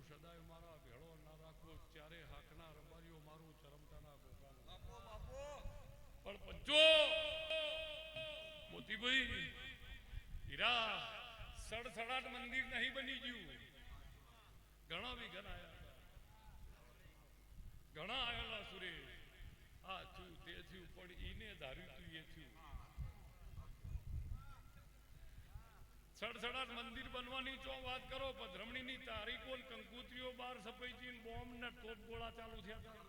સદાય મારા ભેળો ના રાખો ચારે હાકના રબારીઓ મારું ચરમતાના ગોગાનું પણ પંચો મોતીભાઈ હીરા સડસડાટ મંદિર નહીં બની ગયું ઘણા વિઘન આયા ઘણા આયેલા સુરેશ આ થયું તે થયું પણ ઈને ધાર્યું તું એ થયું સડસડાટ મંદિર બનવાની ચો વાત કરો પધરમણીની તારીખો કંકુત્રીઓ બાર સફેજી બોમ્બ ને તોપ ગોળા ચાલુ થયા હતા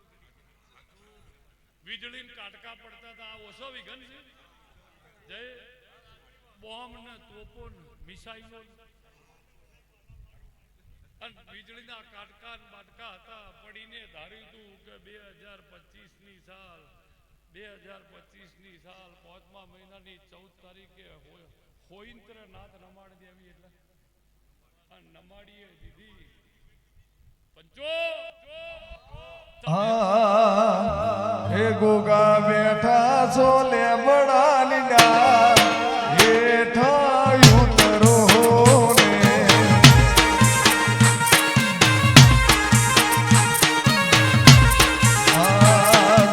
વીજળી કાટકા પડતા હતા આ ઓછો વિઘન છે જય બોમ્બ ને તોપો મિસાઈલો અને વીજળીના કાટકા બાટકા હતા પડીને ધાર્યું હતું કે 2025ની સાલ 2025ની સાલ 5મા મહિનાની 14 તારીખે હોઈન્ત્ર નાથ નમાડ દેવી એટલે આ નમાડીએ દીધી પંચો હે ગોગા બેઠા છો લેબડાની ડાળ હેઠા ઉતરો ને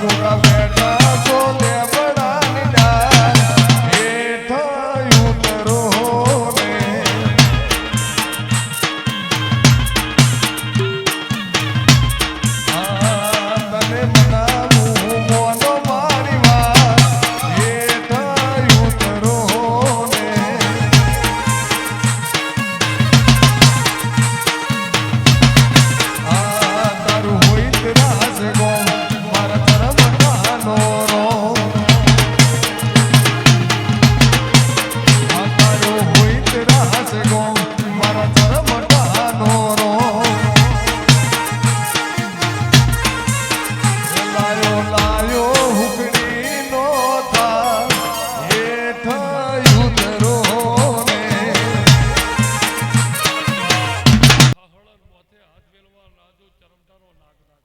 ગોગા બેઠા છો લેબડાની ડાળ હેઠા ઉતરો ને તને મનાવું મોનો મારી વાત હેઠા ઉતરો ને તારું હોય ત્રાસ ગો મારા ચરમતાનો રો તારું હોય ત્રાસ ગો મારા ચરમતાનો રો લાયો લાયો હુકડી નો થા હેઠા ઉતરો ને હળર મોથે હાથ વેલવા રાજો ચરમતાનો નાગ નાગ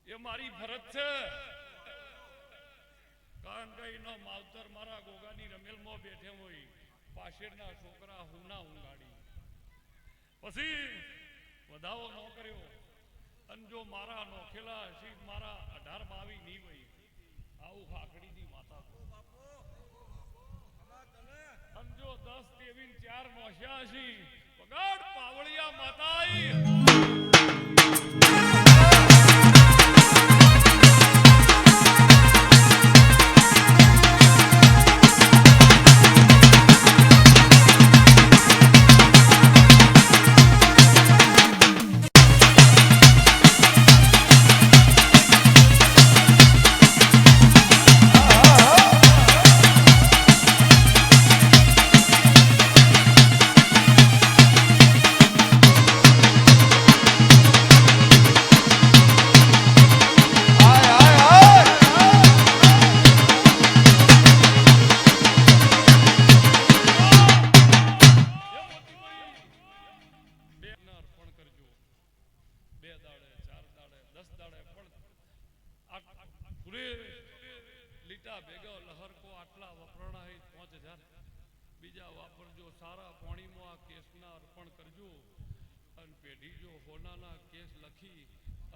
એ મારી ફરજ છે કારણ કે એનો માવતર મારા ગોગાની રમેલમાં બેઠે હોય પાછળના છોકરા હુના ઊંઘાડી પછી વધાવો ન કર્યો અને જો મારા નોખેલા હસી મારા 18-22 નહીં હોય આવું ખાખડીની માતા અને જો 10-23 4 નોશ્યા હસી પગાડ પાવળિયા માતા આઈ લીટા ભેગો લહરકો આટલા વપરાણા 5000 બીજા વાપરજો સારા પાણીમાં આ કેસના અર્પણ કરજો અને પેઢી જો હોનાના કેસ લખી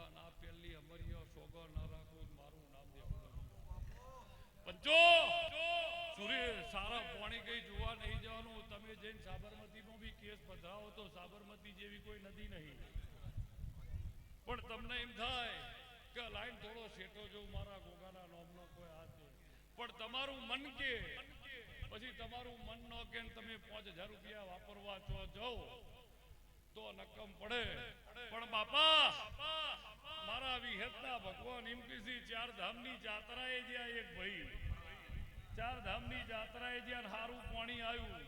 અને આ પહેલી અમરિયો સોગો ન રાખો મારું નામ દેવું પંચો સુરે સારા પાણી કઈ જોવા નહીં જવાનું તમે જઈને સાબરમતીમાં બી કેસ પધરાવો તો સાબરમતી જેવી કોઈ નદી નહીં પણ તમને એમ થાય કે લાઈન થોડો શેટો જો મારા ગોગાના નામનો કોઈ હાથ દે પણ તમારું મન કે પછી તમારું મન ન કે તમે 5000 રૂપિયા વાપરવા જાઓ તો નકમ પડે પણ બાપા મારા વિહેતના ભગવાન એમ કીધી 4 ધામની જાત્રાએ જ્યાં એક ભાઈ 4 ધામની જાત્રાએ જ્યાં હારું પાણી આવ્યું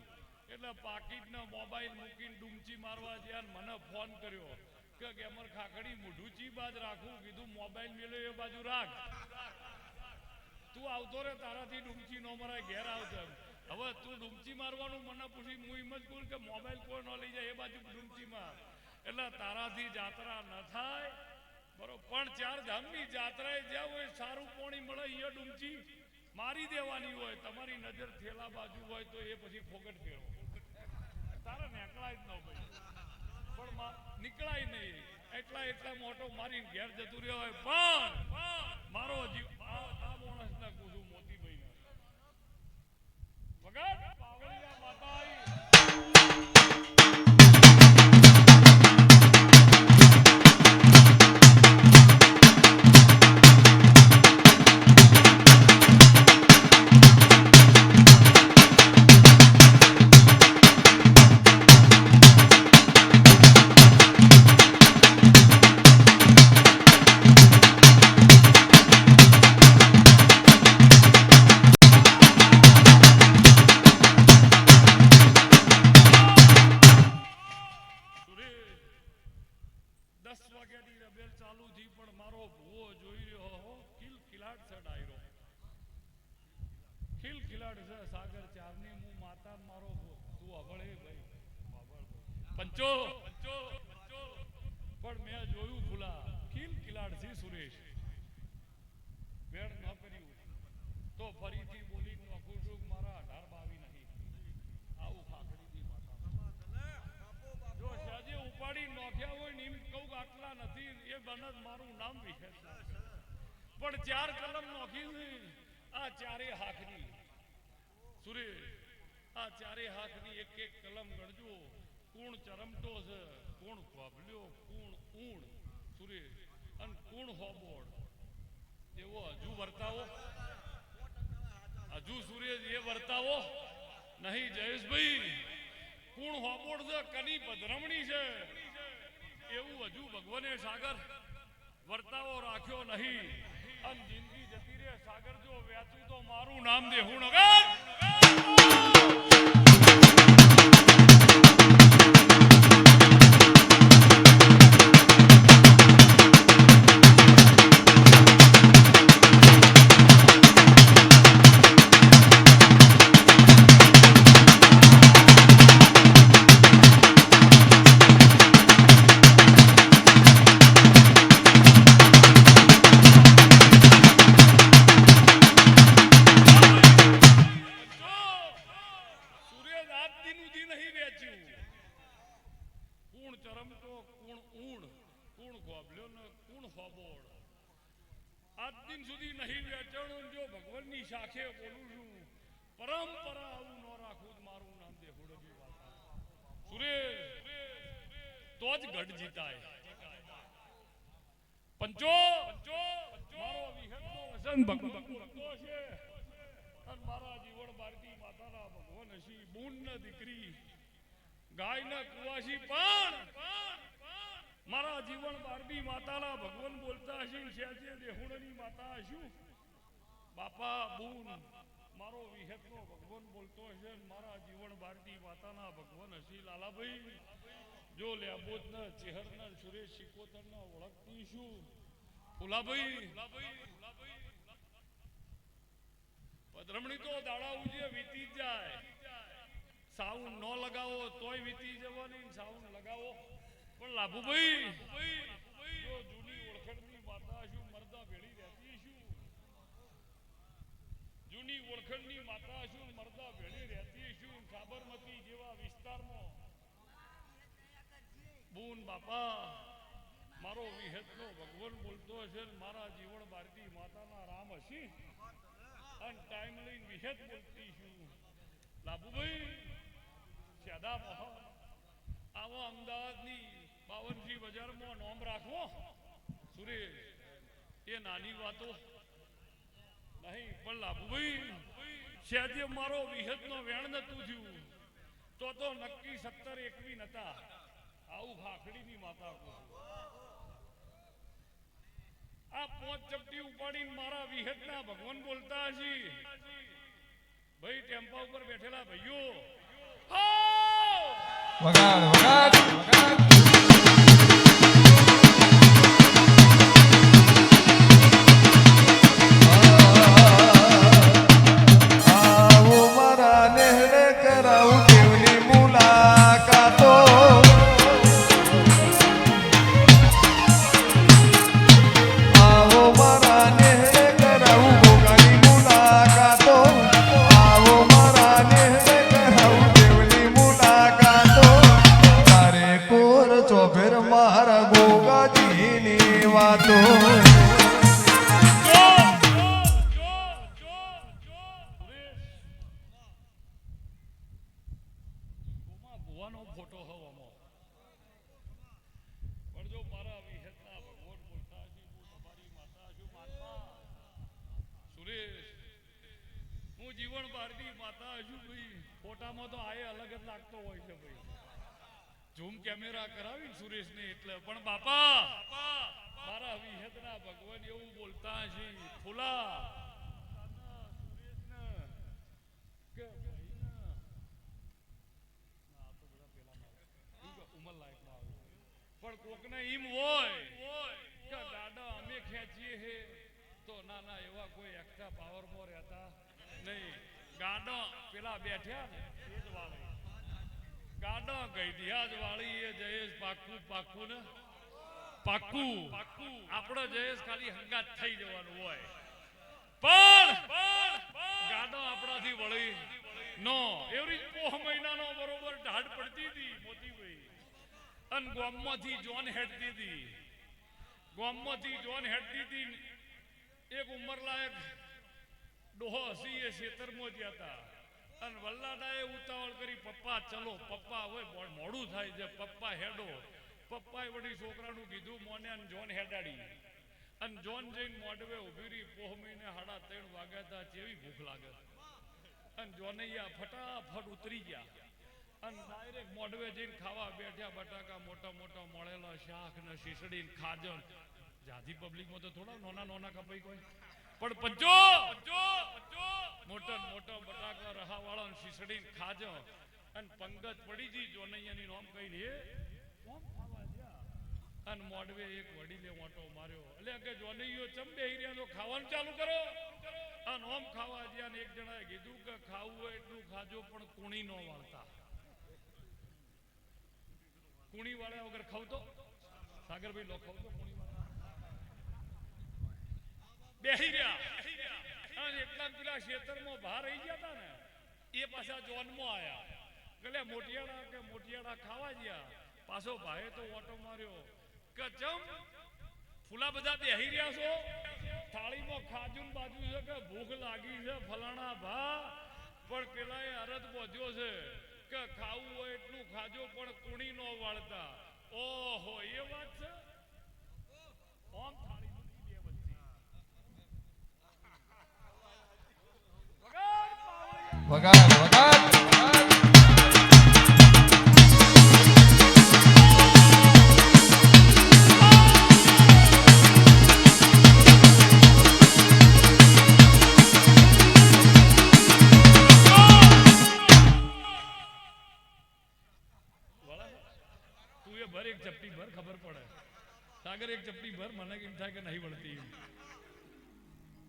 એટલે પાકીટનો મોબાઈલ મૂકીને ડૂમચી મારવા જ્યાં મને ફોન કર્યો કે ગેમર ખાખડી મુઢુચી બાદ રાખું કીધું મોબાઈલ મેલ્યો એ બાજુ રાખ તું આવતો રે તારાથી ડૂમચી નો મરાય ઘેર આવતો હવે તું ડૂમચી મારવાનું મને પૂછી હું એમ જ કહું કે મોબાઈલ કોઈ ન લઈ જાય એ બાજુ ડૂમચી માર એટલે તારાથી જાત્રા ન થાય બરોબર પણ 4 ધામની જાત્રાએ જ્યાં હોય સારું પાણી મળે એ ડૂમચી મારી દેવાની હોય તમારી નજર થેલા બાજુ હોય તો એ પછી ફોગટ ફેરવો તારા નેકળાય જ ન ભાઈ પણ એટલાય નહીં એટલા મોટો મારીને ઘેર જતું રહ્યો હોય પણ મારો જીવ આ માણસના કુસુમ મોતીભાઈ વગર પાવળિયા માતા આવી પંચો પણ મેં જોયું ફૂલા ખીલ કિલાડથી સુરેશ વેણ ન કર્યું તો ફરીથી બોલી નોખું છું મારા 18-22 નહીં આવું ખાખડીની માતા જો સાજે ઉપાડી નોખ્યા હોય ને એમ કહું આટલા નથી એ બનત મારું નામ વિખેર પણ 4 કલમ નોખી આ ચારે હાખની સુરેશ આ ચારે હાખની એક કલમ ગણજો કુણ ચરમટો છે કુણ કોબલ્યો કુણ ઊણ સુરેશ અને કુણ હોબોડ એવો હજુ વર્તાવો હજુ સુરેશ એ વર્તાવો નહીં જયેશભાઈ કુણ હોબોડ છે કની પધરમણી છે એવું હજુ ભગવાને સાગર વર્તાવો રાખ્યો નહીં અને જિંદગી જતી રે સાગર જો વેચું તો મારું નામ દેવું નગર પંચો મારો વિહતનો વસન ભગતો છે અને મારા જીવન ભારતી માતાના ભગવાન હશી બૂનના દીકરી ગાયના કુવાસી પણ મારા જીવન ભારતી માતાના ભગવાન બોલતા હશી શેજે દેહુણની માતા હશું બાપા બૂન મારો વિહતનો ભગવાન બોલતો હશે મારા જીવન ભારતી માતાના ભગવાન હશી લાલાભાઈ જો લેબોદના ચેહરના સુરેશ શિકોતરના ઓળખતી શું ફુલાભાઈ પધરમણી તો દાડા ઉજે વીતી જાય સાઉન્ડ ન લગાવો તોય વીતી જવાની સાઉન્ડ લગાવો પણ લાભુભાઈ જો જૂની ઓળખણની માતા શું મરદા ભેળી રહેતી શું જૂની ઓળખણની માતા શું મરદા ભેળી રહેતી શું સાબરમતી જેવા વિસ્તારમાં બૂન બાપા મારો વિહતનો ભગવાન બોલતો હશે મારા જીવન ભારતી માતાના રામ હશી અને ટાઈમ લઈને વિહત બોલતી છું લાભુભાઈ સ્યાદા મોહન આવો અમદાવાદની 52 બજારમાં નોમ રાખવો સુરેશ એ નાની વાતો નહીં પણ લાભુભાઈ સ્યાદે મારો વિહતનો વેણ નતું થયું તો નક્કી 17-21 નતા આવું ખાખડીની માતા આ 5 ચપટી ઉપાડીને મારા વિહતના ભગવાન બોલતા હશી ભાઈ ટેમ્પા ઉપર બેઠેલા ભાઈઓ વગાડ વગાડ વગાડ આવો મારા નેહડે કરાવું દેવની મુલાકાતો કોઈ ભગવાનનો ફોટો હવામાં પણ જો મારા વિહેતના ભગવાન બોલતા હશે હું તમારી માતા છું માતા સુરેશ હું જીવન બારની માતા છું ભાઈ ફોટામાં તો આયે અલગ જ લાગતો હોય છે ભાઈ ઝૂમ કેમેરા કરાવી સુરેશને એટલે પણ બાપા મારા વિહેતના ભગવાન એવું બોલતા હશે ફૂલા સુરેશને કે ઉમર લાયકમાં આવે પણ કોકને એમ હોય કે દાદા અમે ખેંચીએ હે તો ના એવા કોઈ એક્સ્ટ્રા પાવરમાં રહેતા નહીં ગાડા પેલા બેઠ્યા ને એ જ વાળી ગાડા ગઈઢિયા જ વાળી એ જયેશ પાક્કું ને પાક્કું આપણે જયેશ ખાલી હંગાત થઈ જવાનું હોય પણ ગાડા આપણાથી વળી નો એવરી પોહ મહિનાનો બરોબર ઢાઢ પડતી હતી મોતીભાઈ અને ગામમાંથી જોન હેડતી હતી એક ઉંમરલાયક ડોહો હસી એ ખેતરમાં જ હતા અને વલ્લાડાએ ઉતાવળ કરી પપ્પા ચલો પપ્પા હવે મોડું થાય છે પપ્પા હેડો પપ્પાએ વળી છોકરાનું કીધું મોને અને જોન હેડાડી અને જોન જઈને મોડવે ઉભી રહી પોહ મહિને 3:30 વાગ્યા હતા જેવી ભૂખ લાગે અને જોનૈયા ફટાફટ ઉતરી ગયા અને ડાયરેક્ટ મોડવે જઈને ખાવા બેઠા બટાકા મોટા મળેલા શાક ને શીસડી ને ખાજન જાજી પબ્લિકમાં તો થોડા નોના કપાઈ કોઈ પણ પંચો મોટા બટાકા રહાવાળા ને શીસડી ને ખાજો અને પંગત પડી જી જોનૈયાની નોમ કઈ રે કોમ ખાવા ગયા અને મોડવે એક વડીલે ઓટો માર્યો એટલે કે જોનૈયો ચમ બેહી રહ્યા તો ખાવાનું ચાલુ કરો અને ઓમ ખાવા ગયા ને એક જણાએ કીધું કે ખાવું હોય એટલું ખાજો પણ કુણી નો વાળતા કુણી વાળા વગર ખાવતો સાગરભાઈ લો ખાવતો કુણી વાળા બેહી રહ્યા અને એટલા પેલા ખેતરમાં બહાર રહી ગયા હતા ને એ પાછા જોનમાં આયા એટલે મોટિયાળા ખાવા ગયા પાછો ભાઈ તો ઓટો માર્યો કે ચમ ફૂલા બધા બેહી રહ્યા છો થાળીમાં ખાજુન બાજુ છે કે ભૂખ લાગી છે ફલાણા ભા પણ પેલાએ અરજ બોધ્યો છે કે ખાવું હોય એટલું ખાજો પણ કુણી નો વાળતા ઓહો એ વાત છે ઓમ થાળી મૂકી બે વચ્ચે વગાડ ભર એક ચપટી ભર ખબર પડે સાગર એક ચપટી ભર મને એમ થાય કે નહીં વળતી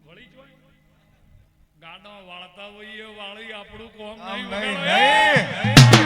વળી જો ગાડા વાળતા હોઈએ વાળી આપણું કોમ નહીં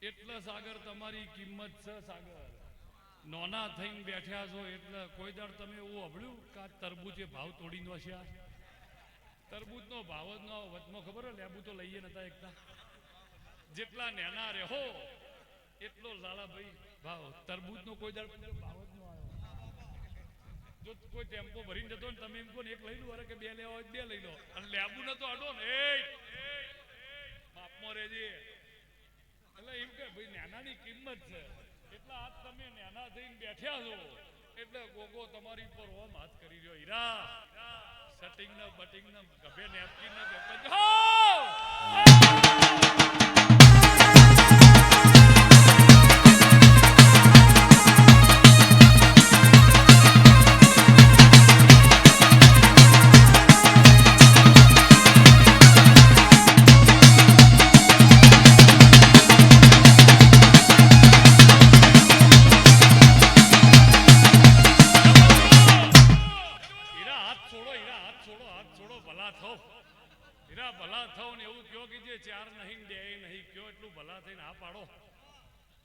એટલે સાગર તમારી કિંમત છે સાગર નોના થઈને બેઠ્યા છો એટલે કોઈ દાડ તમે એવું અભળ્યું કે તરબૂચે ભાવ તોડી નો છે તરબૂચનો ભાવ જ ન વચમાં ખબર હે લેબુ તો લઈએ નતા એકતા જેટલા નેના રહો એટલો લાલાભાઈ ભાવ તરબૂચનો કોઈ દાડ ભાવ જ ન આવ્યો જો કોઈ ટેમ્પો ભરીને જતો ને તમે એમ કહો ને એક લઈ લો અરે કે બે લેવા હોય બે લઈ લો અને લેબુ નતો અડો ને માપમાં રહેજે એટલે એમ કે ભાઈ નાનાની કિંમત છે એટલે આજ તમે નાના થઈને બેઠ્યા છો એટલે ગોગો તમારી પર ઓમ હાથ કરી રહ્યો હીરા સેટિંગ ને બટિંગ ને ગભે નેપકિન ને ભલા થો ને એવું કયો કે જે ચાર નહીં દે નહીં ભલા થઈને હા પાડો,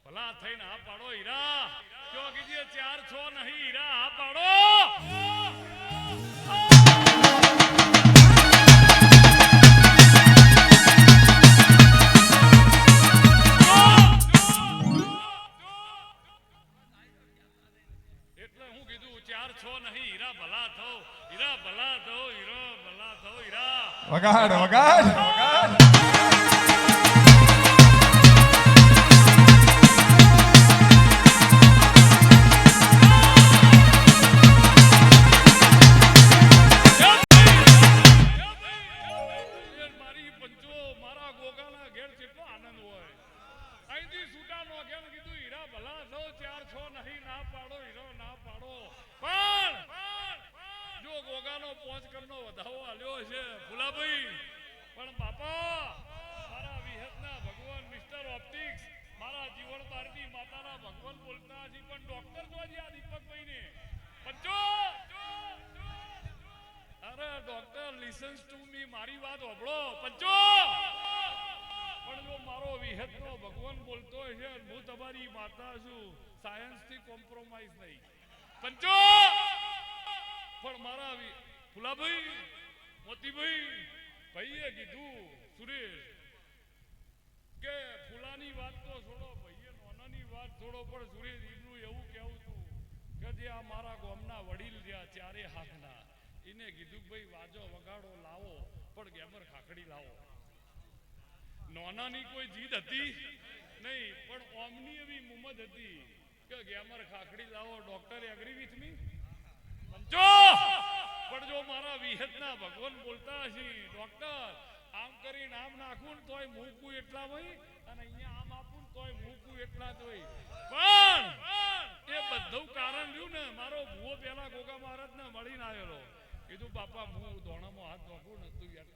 ભલા થઈને હા પાડો હીરા, ક્યો કીજીએ 4-6 નહીં હીરા, હા પાડો. એટલે હું કીધું 4-6 નહીં હીરા ભલા થો, હીરા ભલા થો, હીરો ભલા થો હીરા. વગાડ વગાડ વગાડ. મારી પંચો મારા ગોગાના ઘેર કેટલો આનંદ હોય. અહીંથી છૂટા નો ઘેર કીધું હીરા ભલા થો, 4-6 નહીં ના પાડો, હીરો ના પાડો. પણ જો ગોગાનો 5 કરનો વધાવો આલ્યો છે ફુલાભાઈ, પણ બાપા મારા વિહતના ભગવાન મિસ્ટર ઓપ્ટિક્સ, મારા જીવન ભારતી માતાના ભગવાન બોલતા હજી પણ ડોક્ટર જોજી આ દીપકભાઈને પંચો. અરે ડોક્ટર લિસન્સ ટુ મી, મારી વાત સાંભળો પંચો. પણ જો મારો વિહતનો ભગવાન બોલતો છે, હું તમારી માતા છું, સાયન્સ થી કોમ્પ્રોમાઇઝ નહીં પંચો. પણ મારા ફુલાભાઈ મોતીભાઈ ભાઈએ કીધું સુરેશ કે ફુલાની વાત તો છોડો, ભાઈએ નોનાની વાત છોડો, પણ સુરેશ એટલું એવું કહેવું છું કે જે આ મારા ગામના વડીલ રહ્યા ચારે હાથના, એને કીધું ભાઈ વાજો વગાડો લાવો, પણ ગેમર ખાખડી લાવો. નોનાની કોઈ જીદ હતી નહીં, પણ ઓમની એવી મુમદ હતી કે ગેમર ખાખડી લાવો. ડોક્ટર એગ્રી વિથ મી પંચો. પણ જો મારા વિહતના ભગવાન બોલતા હશે ડોક્ટર, આમ કરીને આમ નાખું તોય મૂકું એટલા હોય, અને અહીંયા આમ આપું તોય મૂકું એટલા જ હોય. પણ એ બધું કારણ રહ્યું ને, મારો ભૂવો પેલા ગોગા મહારાજને મળીને આવેલો, કીધું બાપા હું દોણામાં હાથ નોખું ને તું યાર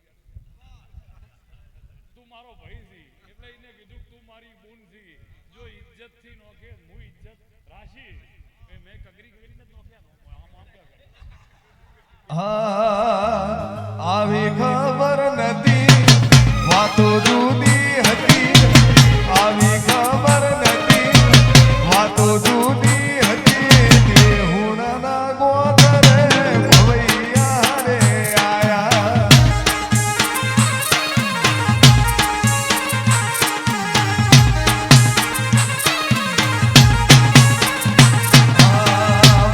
તું મારો ભાઈ છી, એટલે એને કીધું તું મારી બૂન છી, જો ઇજ્જત થી નોખે હું ઇજ્જત રાશી. મેં કગરી કરીને જ નોખ્યા, આમ આમ કરે. આવી ખબર નથી, વાતો જુદી હતી. આવી ખબર નથી, વાતો જુદી હતી. દેહુણના ગોતરે ભવૈયા રે આયા.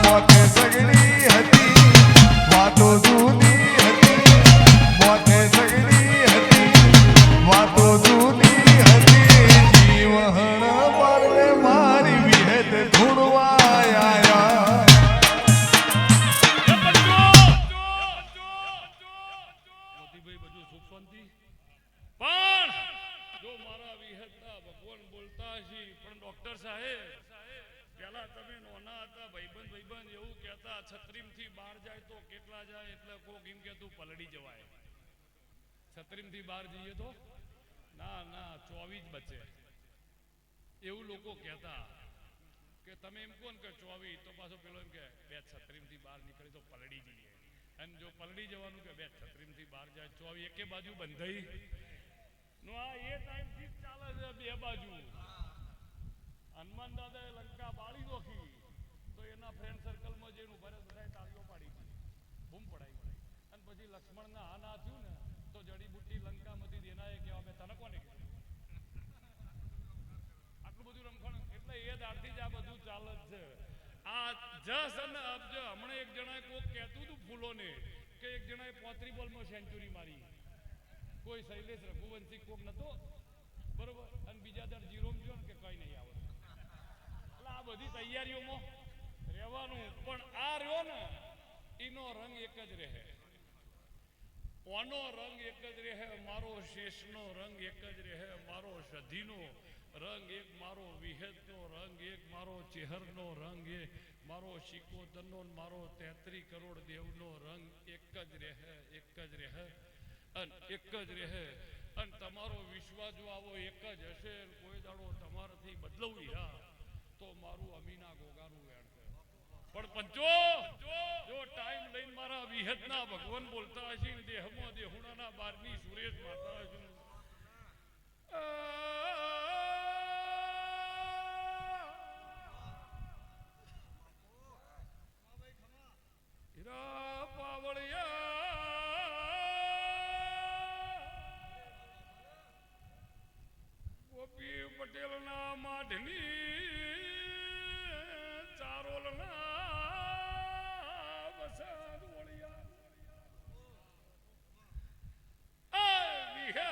મોતે સગડી હતી, વાતો જુદી હતી. મોતે સગડી હતી, વાતો જુદી હતી. જીવહણ પરને મારી વિહત ધૂણવા આયા. મોતીભાઈ બધું સુખ શાંતિ. પણ જો મારા વિહતના ભગવાન બોલતા હશે, પણ ડોક્ટર સાહેબ પેલા તમે નોના હતા, ભાઈબંધ એવું કહેતા, છત્રીમથી બહાર જાય તો કેટલા જાય, એટલે કોક એમ કહેતું પલડી જવાય. છત્રીમથી બહાર જઈએ તો ના ના 24 બચે, એવું લોકો કહેતા. કે તમે એમ કોણ કે 24, તો પાછો પેલો એમ કે બે છત્રીમથી બહાર નીકળે તો પલડી જઈએ, અને જો પલડી જવાનું કે બે છત્રીમથી બહાર જાય 24 એકે બાજુ બંધાઈ નો. આ એ ટાઈમથી જ ચાલે છે બે બાજુ. હનુમાન દાદાએ લંકા બાળી નોખી તો એના ફ્રેન્ડ સર્કલમાં જઈને ઉભા રહે, બધાએ તાળીઓ પાડી દીધી, બૂમ પડાઈ. અને પછી લક્ષ્મણના આ ના થયું ને તો જડીબુટ્ટી લંકામાંથી દેનાએ કહેવા મેં તને કોને કીધું, આટલું બધું રમખણ. એટલે એ દાડથી જ આ બધું ચાલે જ છે. આ જસ અને અબજ. હમણાં એક જણાએ કોક કહેતું હતું ફૂલોને કે એક જણાએ 35 બોલમાં સેન્ચુરી મારી, કોઈ શૈલેષ રઘુવંશી કોક નતો બરોબર, અને બીજા દર જીરોમ જો ને કે કઈ નહીં આવે. એટલે આ બધી તૈયારીઓમાં રહેવાનું. પણ આ રહ્યો ને એનો રંગ એક જ રહે, ઓનો રંગ એક જ રહે, મારો શેષનો રંગ એક જ રહે, મારો સધીનો રંગ એક, મારો વિહેતનો રંગ એક, મારો ચેહરનો રંગ એક, મારો શિકોતરનો, મારો 33 કરોડ દેવનો રંગ એક જ રહે, એક જ રહે, અને એક જ રહે. અને તમારો વિશ્વાસ જો આવો એક જ હશે, કોઈ દાડો તમારાથી બદલવી તો મારું અમીના ગોગાનું વેણ છે. પણ પંચો જો ટાઈમ લઈને મારા વિહતના ભગવાન બોલતા હશે ને, દેહમાં દેહુણાના 12ની સુરેશ માતા હશે. ચોટેલના માઢની ચારોલના વસંત વળિયા વિહે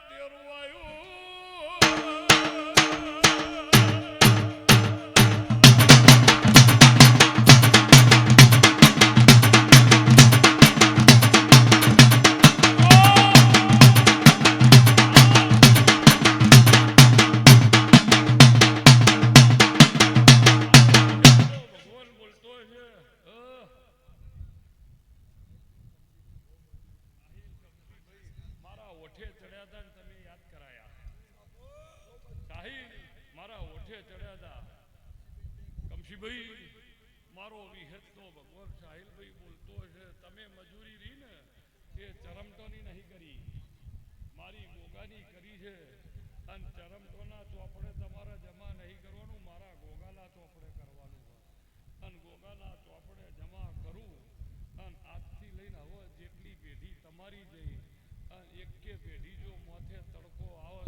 દેરવાયું મારો વિહેતનો ભગવાન સાહિલભાઈ બોલતો છે તમે મજૂરી રહી ને એ ચરમટોની નહીં કરી મારી ગોગાની કરી છે અને ચરમટોના ચોપડે તમારે જમા નહીં કરવાનું મારા ગોગાના ચોપડે કરવાનું અને ગોગાના ચોપડે જમા કરું અને આજથી લઈને હવે જેટલી પેઢી તમારી જઈ અને એકે પેઢી જો માથે તડકો આવે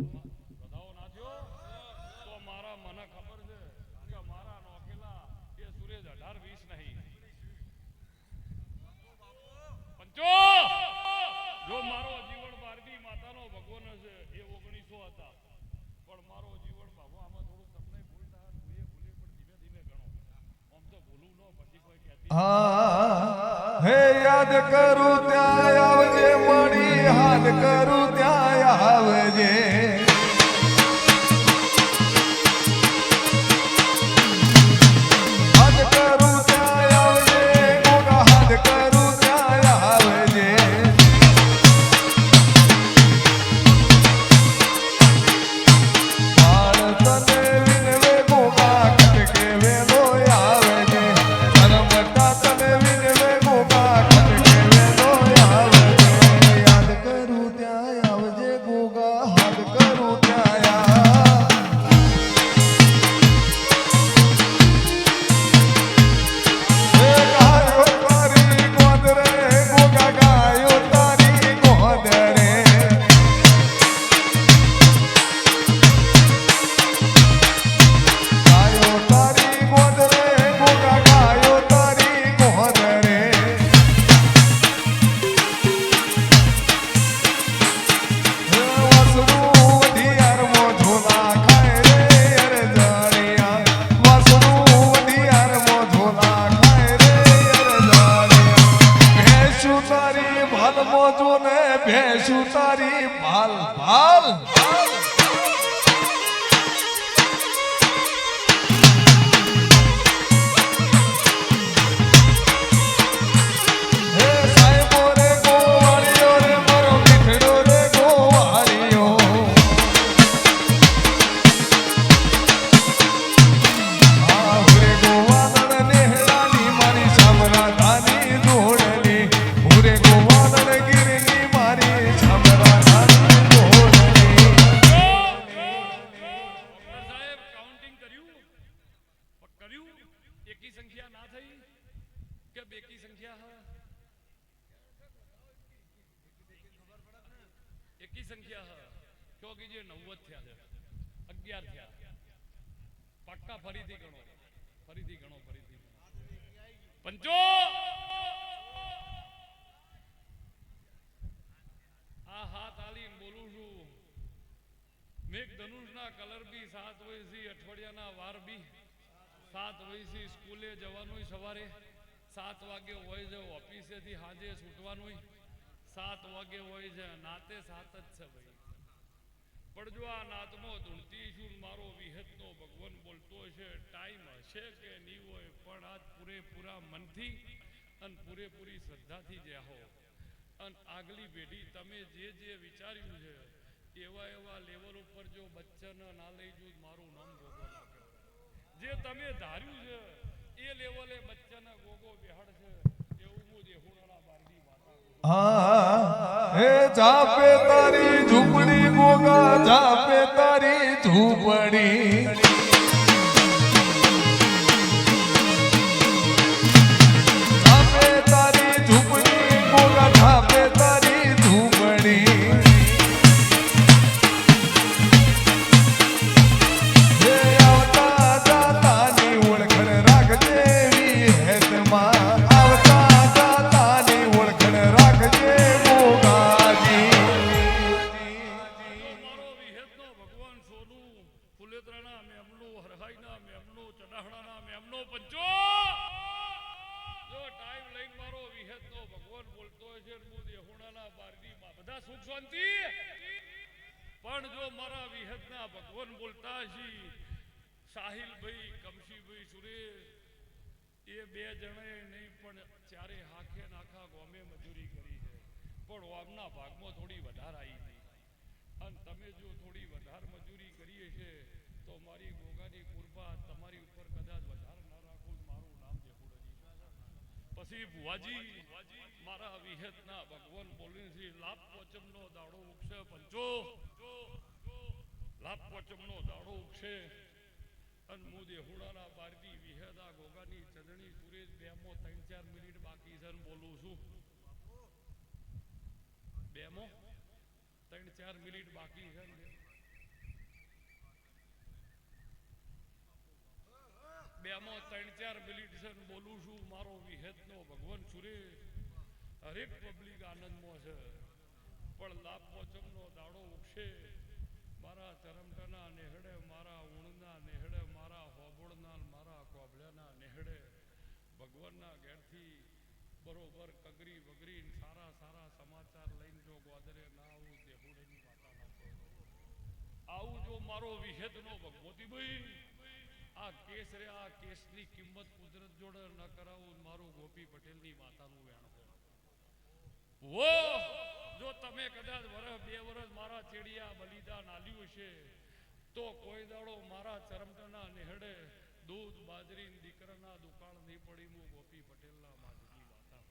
બધાઓ નાખ્યો તો મારા મને ખબર છે કે મારા નોકેલા એ સુરેજ 18-20 નહીં પંચો જો મારો જીવન બારડી માતાનો ભગવાન છે એ 1900 હતા પણ મારો જીવન બાબુ આમાં થોડું તમને ભૂલતા ભૂલે પણ ધીમે ધીમે ગણો આમ તો ભૂલું ન પછી કોઈ કહેતી હે યાદ કરું ત્યાં આવજે મણી હાથ કરું ત્યાં આવજે ભેંસુ તારી ભાલ ભાલ એકી સંખ્યા ના થઈ કે બેકી સંખ્યા એકી સંખ્યા તો કે જે 90 થયા છે 11 થયા પક્કા ફરીથી ગણો ફરીથી પંચો આ હાથ આલીને બોલું છું મેઘ ધનુષના કલર બી 7 હોય છે અઠવાડિયાના વાર બી 7 હોય છે સ્કૂલે જવાનું સવારે 7 વાગે હોય છે ઓફિસેથી સાંજે છૂટવાનું 7 વાગે હોય છે નાતે 7 જ છે ભાઈ પણ જો આ નાતમાં ધૂણતી છું મારો વિહતનો ભગવાન બોલતો છે ટાઈમ હશે કે નહીં હોય પણ આજ પૂરેપૂરા મનથી અને પૂરેપૂરી શ્રદ્ધાથી જે હો અને આગલી પેઢી તમે જે વિચાર્યું છે એવા લેવલ ઉપર જો બચ્ચાને ના લઈ જવું મારું નામ ગોગો ના કહેવાય જે તમે ધાર્યું છે એ લેવલે બચ્ચાના ગોગો બેહાડ છે એવું હું દેહુડાના બારડી માતા હે જાપે તારી ઝૂંપડી ગોગા જાપે તારી ઝૂંપડી ફુલેતરાના મેમનું, હરખાઈના મેમનું, ચડાહણાના મેમનો પંચો જો ટાઈમ લઈને મારો વિહેતનો ભગવાન બોલતો હોય છે હું દેહુણાના બારડીમાં બધા સુખ શાંતિ પણ જો મારા વિહેતના ભગવાન બોલતા છે સાહિલભાઈ, કમશીભાઈ, સુરેશ એ બે જણાએ નહીં પણ ચારે હાખે નાખા ગોમે મજૂરી કરી છે પણ આમના ભાગમાં થોડી વધારે આવી હતી અને તમે જો થોડી વધારે મજૂરી કરીએ છે તો મારી ગોગાની કૃપા તમારી ઉપર કદાચ વધારે ન રાખું મારું નામ દેખુડજી પછી ભુવાજી મારા વિહેતના ભગવાન બોલી છે લાભ પોચમનો દાડો ઉગશે પંચો લાભ પોચમનો દાડો ઉગશે અને હું દેહુડાના બારડી વિહેદા ગોગાની ચંદણી સુરેશ બેમો 3-4 મિનિટ બાકી છે બોલું છું બેમો 3-4 મિનિટ બાકી છે બેમાં 3-4 મિનિટ છે બોલું છું મારો વિહેતનો ભગવાન સુરેશ હરેક પબ્લિક આનંદમાં છે પણ લાભ પોચમનો દાડો ઉગશે મારા ચરમટાના નેહડે મારા ઊણના નેહડે મારા હોબળના મારા કોબળ્યાના નેહડે ભગવાનના ઘેરથી બરોબર કગરી વગરી સારા સારા સમાચાર લઈને જો ગોદરે ના આવું દેહુડેની માતા નાખો આવું જો મારો વિહેતનો ભગવતીભાઈ આ કેસ રે આ કેસની કિંમત કુદરત જોડે ન કરાવું મારું ગોપી પટેલની માતાનું વેણ છે વો જો તમે કદાચ વર્ષ 2 વર્ષ મારા ચેડિયા બલિદાન આલ્યું છે તો કોઈ દાડો મારા ચરમટાના નેહડે દૂધ બાજરી દીકરાના દુકાળ નહીં પડી હું ગોપી પટેલના માતની માતા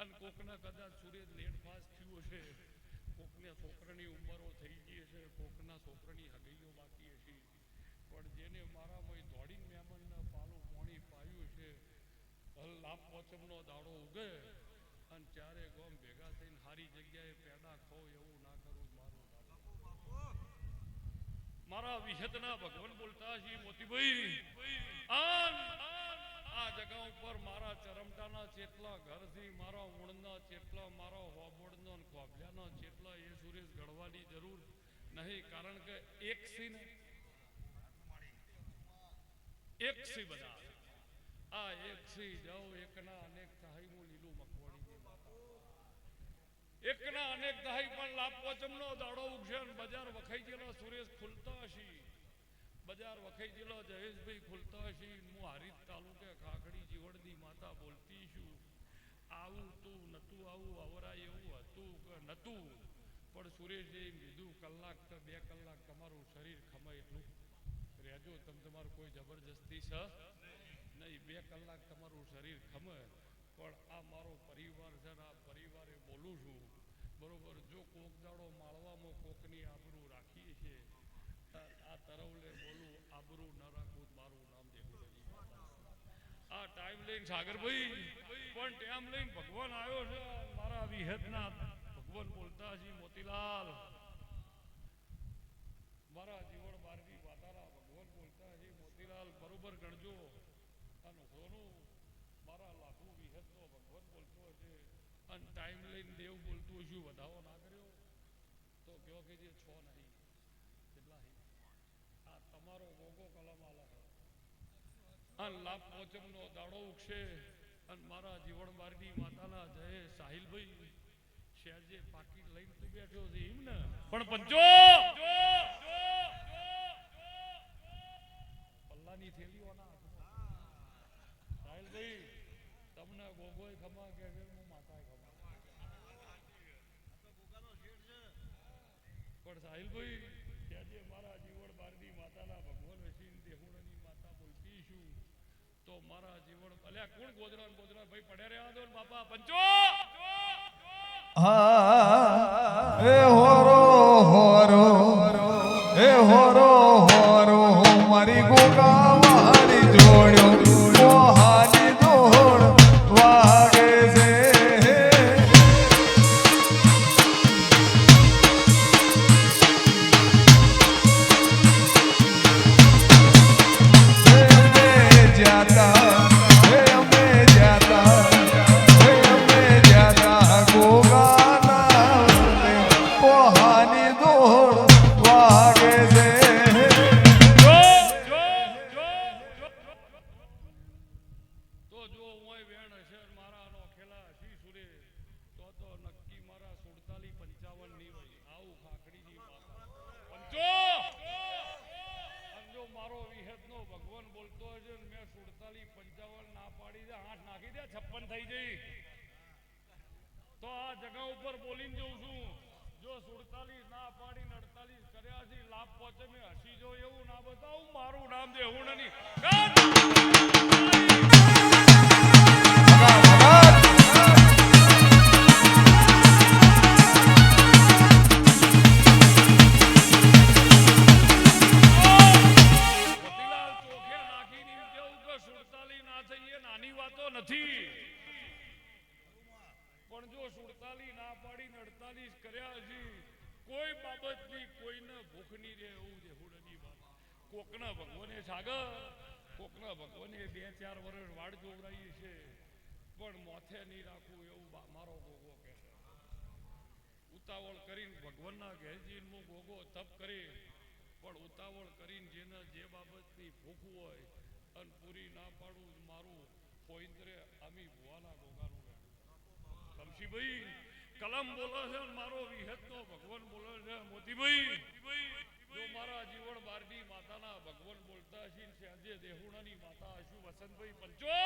અને કોકના કદાચ સૂર્ય લેટ ફાસ્ટ થયું છે કોકને છોકરાની ઉંમરો થઈ ગઈ છે કોકના છોકરાની હગઈઓ બાકી હશે પણ જેને મારામાં દોડીને મહેમાનના પાલું પાણી પાયું છે લાભ પોચમનો દાડો ઉગે અને ચારે ગોમ ભેગા થઈને સારી જગ્યાએ પેડા ખો એવું ના કરું મારું મારા વિહેતના ભગવાન બોલતા છે મોતીભાઈ આ જગા ઉપર મારા ચરમટાના ચેટલા ઘરથી મારા ઊણના ચેટલા મારા હોબોડના કોબલ્યાના ચેટલા એ સુરેશ ગણવાની જરૂર નહીં કારણ કે એક સી ને એક સી બધા આ એક સી જાઓ એકના અનેક સહાય હું લીલું મકવાણીની માતા એકના અનેક સહાય પણ લાભ પોચમનો દાડો ઉગશે બજાર વખાઈ ગયેલો સુરેશ ખુલતા હશે બજાર વખાઈ ગયેલો જયેશભાઈ ખુલતા હશે હું હારીજ તાલુકે ખાખડી જીવડની માતા બોલતી છું આવું તું નતું આવું અવરાય એવું હતું કે નતું પણ સુરેશે કીધું કલાક કે 2 કલાક તમારું શરીર ખમાય એટલું રહેજો તમે તમારું કોઈ જબરજસ્તી છે નહીં 2 કલાક તમારું શરીર ખમે પણ આ મારો પરિવાર છે આ પરિવારે બોલું છું બરોબર જો કોક દાડો માળવામાં કોકની આબરૂ રાખીએ છે આ તરવલે બોલું આબરૂ ન રાખવું મારું નામ દેખુડજી આ ટાઈમ લઈને સાગરભાઈ પણ ટાઈમ લઈને ભગવાન આવ્યો છે મારા વિહેતના ભગવાન બોલતા છે મોતીલાલ મારા જીવન બારડી વાતારા ભગવાન બોલતા છે મોતીલાલ બરોબર ગણજો અને હોનું મારા લાખો વિહેતનો ભગવાન બોલતો છે અને ટાઈમ લઈને દેવ બોલતું છું વધાવો ના કર્યો તો કયો કે જે 6 નહીં કેટલા આ તમારો ગોગો કલમ આલા અને લાભ પોચમનો દાડો ઉગશે અને મારા જીવન બારડી માતાના જય સાહિલભાઈ શેરજે પાકીટ લઈને તું બેઠો છે એમ ને પણ પંચો પલ્લાની થેલીઓ ના સાહિલભાઈ તમને ગોગોય ખમા કે હું માતાએ ખમા પણ સાહિલભાઈ શેરજે મારા જીવન બારડી માતાના ભગવાન વસીન દેહુડાની માતા બોલતી છું તો મારા જીવન અલ્યા કોણ ગોદરા ભાઈ પડ્યા રહ્યા દો બાપા પંચો એ હોરો હોરો એ હોરો હોરો મારી ગોગા મારી જોડ્યો મોહાની દોડ વાગે છે છે ને મેં 47 55 ના પાડી દે 8 નાખી દે 56 થઈ જઈ તો આ જગા ઉપર બોલીને જઉં છું જો 47 ના પાડીને 48 કર્યા છે લાભ પહોંચે મેં હસી જો એવું ના બતાવું મારું નામ દેવું નહીં મોતીલાલ ચોખે નાખીને એમ કેવું કે 47 ના થઈએ નાની વાતો નથી પણ જો 47 ના પાડીને 48 કર્યા છે કોઈ બાબતની કોઈને ભૂખ નહીં રહે એવું દેહુડની વાત કોકના ભગવાને સાગર કોકના ભગવાને 2-4 વર્ષ વાડ જોવડાવી છે પણ મોથે નહીં રાખવું એવું મારો ગોગો કહે છે ઉતાવળ કરીને ભગવાનના ઘેર જઈને હું ગોગો તપ કરી પણ ઉતાવળ કરીને જેને જે બાબતની ભૂખ હોય અને પૂરી ના પાડું મારું પોઈન્દ્રે અમી ભુવાના ગોગાનું શમશીભાઈ કલમ બોલે છે મારો વિહતનો ભગવાન બોલે છે મોતીભાઈ જો મારા જીવન બારડી માતાના ભગવાન બોલતા હશે સાંજે દેહુણાની માતા હશું વસંતભાઈ પંચો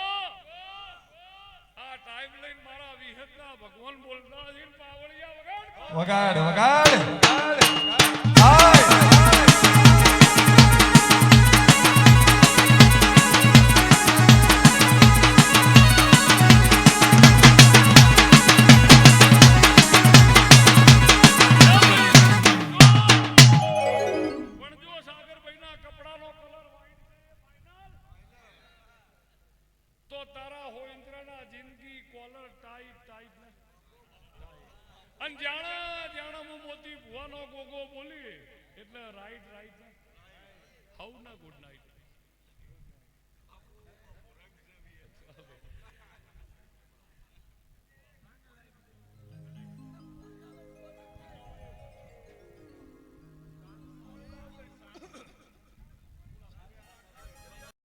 આ ટાઈમ લઈને મારા વિહતના ભગવાન બોલતા હશે પાવળિયા વગાડ વગાડ હાય તો તારા હોઈન્દ્રના જિંદગી કોલર ટાઈટ ટાઈટ ને અને જાણા હું મોતી ભુવાનો ગોગો બોલી એટલે રાઈટ રાઈટ ને હાઉ ના ગુડ નાઈટ